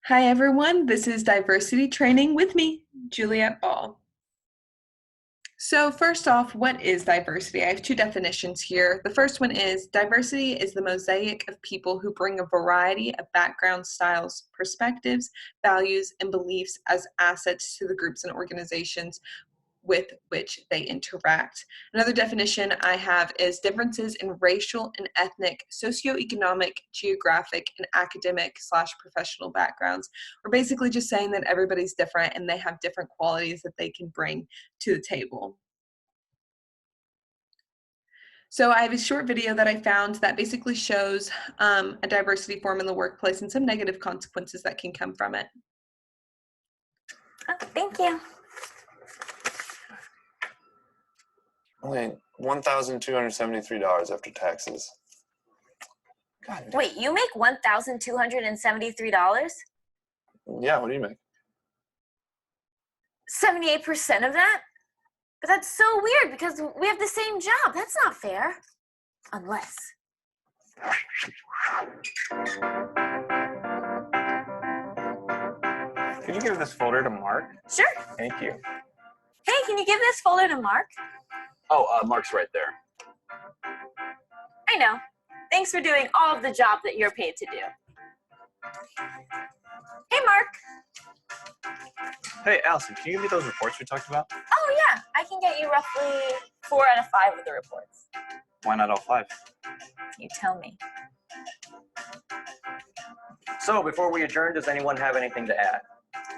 Hi everyone, this is Diversity Training with me, Juliet Ball. So first off, what is diversity? I have two definitions here. The first one is diversity is the mosaic of people who bring a variety of backgrounds, styles, perspectives, values, and beliefs as assets to the groups and organizations with which they interact. Another definition I have is differences in racial and ethnic, socioeconomic, geographic, and academic/professional backgrounds. We're basically just saying that everybody's different and they have different qualities that they can bring to the table. So I have a short video that I found that basically shows a diversity form in the workplace and some negative consequences that can come from it. Oh, thank you. Only $1,273 after taxes. God. Wait, you make $1,273? Yeah, what do you make? 78% of that? But that's so weird because we have the same job. That's not fair. Unless. Could you give this folder to Mark? Sure. Thank you. Hey, can you give this folder to Mark? Oh, Mark's right there. I know. Thanks for doing all of the job that you're paid to do. Hey, Mark. Hey, Allison, can you give me those reports we talked about? Oh, yeah. I can get you roughly 4 out of 5 of the reports. Why not all 5? You tell me. So before we adjourn, does anyone have anything to add?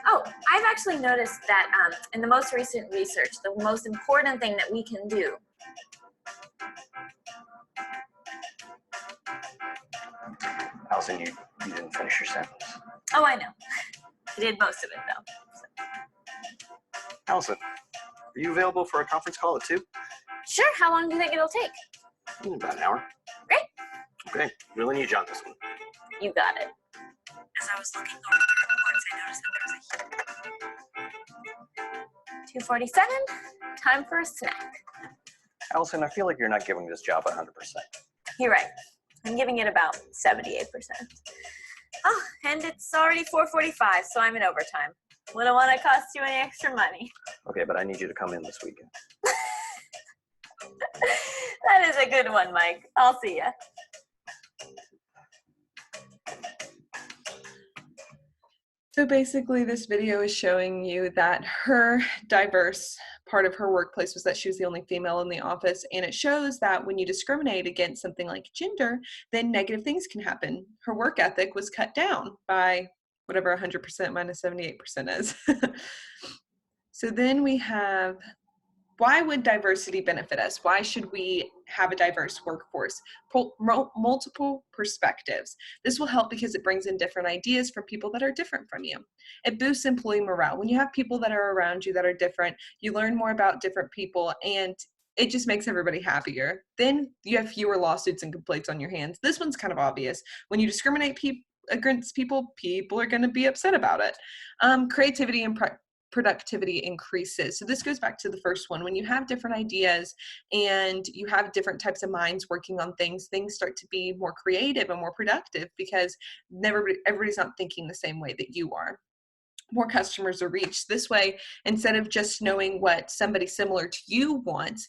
Oh, I've actually noticed that in the most recent research, the most important thing that we can do. Allison, you didn't finish your sentence. Oh, I know. I did most of it, though. So. Allison, are you available for a conference call at 2? Sure. How long do you think it'll take? About an hour. Great. Okay, really need you on this one. You got it. As I was looking over the reports, I noticed that there's a 2:47. Time for a snack. Allison, I feel like you're not giving this job 100%. You're right. I'm giving it about 78%. Oh, and it's already 4:45, so I'm in overtime. Wouldn't want to cost you any extra money. Okay, but I need you to come in this weekend. That is a good one, Mike. I'll see ya. So basically this video is showing you that her diverse part of her workplace was that she was the only female in the office, and it shows that when you discriminate against something like gender, then negative things can happen. Her work ethic was cut down by whatever 100% minus 78% is. So then we have, why would diversity benefit us? Why should we have a diverse workforce? Multiple perspectives. This will help because it brings in different ideas from people that are different from you. It boosts employee morale. When you have people that are around you that are different, you learn more about different people, and it just makes everybody happier. Then you have fewer lawsuits and complaints on your hands. This one's kind of obvious. When you discriminate against people, people are going to be upset about it. Creativity and productivity increases. So this goes back to the first one. When you have different ideas and you have different types of minds working on things, things start to be more creative and more productive because everybody's not thinking the same way that you are. More customers are reached. This way, instead of just knowing what somebody similar to you wants,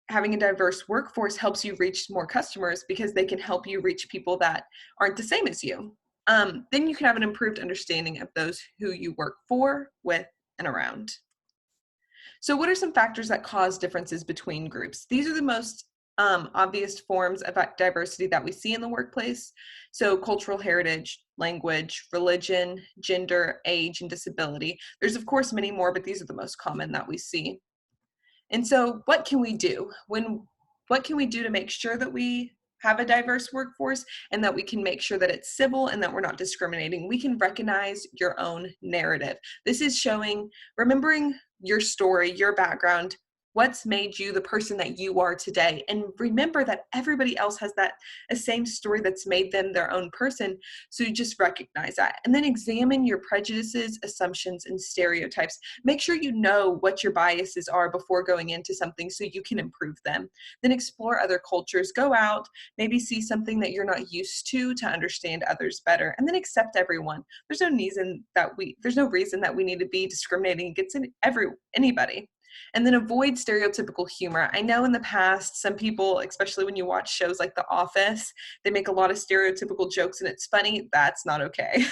having a diverse workforce helps you reach more customers because they can help you reach people that aren't the same as you. Then you can have an improved understanding of those who you work for, with, and around. So what are some factors that cause differences between groups? These are the most obvious forms of diversity that we see in the workplace. So cultural heritage, language, religion, gender, age, and disability. There's of course many more, but these are the most common that we see. And so what can we do? What can we do to make sure that we have a diverse workforce and that we can make sure that it's civil and that we're not discriminating? We can recognize your own narrative. This is showing, remembering your story, your background, What's made you the person that you are today? And remember that everybody else has that same story that's made them their own person. So you just recognize that. And then examine your prejudices, assumptions, and stereotypes. Make sure you know what your biases are before going into something so you can improve them. Then explore other cultures. Go out, maybe see something that you're not used to understand others better. And then accept everyone. There's no reason that we need to be discriminating against anybody. And then avoid stereotypical humor. I know in the past, some people, especially when you watch shows like The Office, they make a lot of stereotypical jokes and it's funny. That's not okay.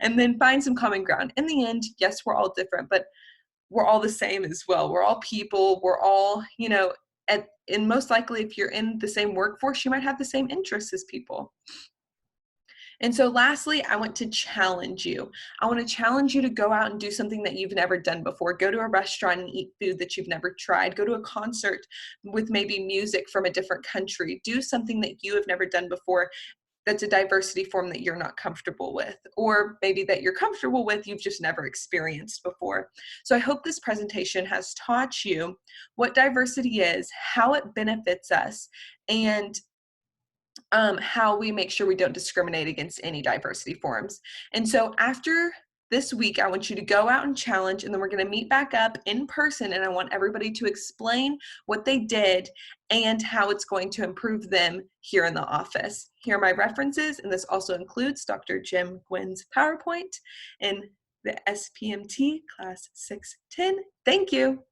And then find some common ground. In the end, yes, we're all different, but we're all the same as well. We're all people. We're all, and most likely if you're in the same workforce, you might have the same interests as people. And so lastly, I want to challenge you. I want to challenge you to go out and do something that you've never done before. Go to a restaurant and eat food that you've never tried. Go to a concert with maybe music from a different country. Do something that you have never done before that's a diversity form that you're not comfortable with, or maybe that you're comfortable with, you've just never experienced before. So I hope this presentation has taught you what diversity is, how it benefits us, and how we make sure we don't discriminate against any diversity forms. And so after this week, I want you to go out and challenge, and then we're going to meet back up in person, and I want everybody to explain what they did and how it's going to improve them here in the office. Here are my references, and this also includes Dr. Jim Gwynn's PowerPoint and the SPMT Class 610. Thank you.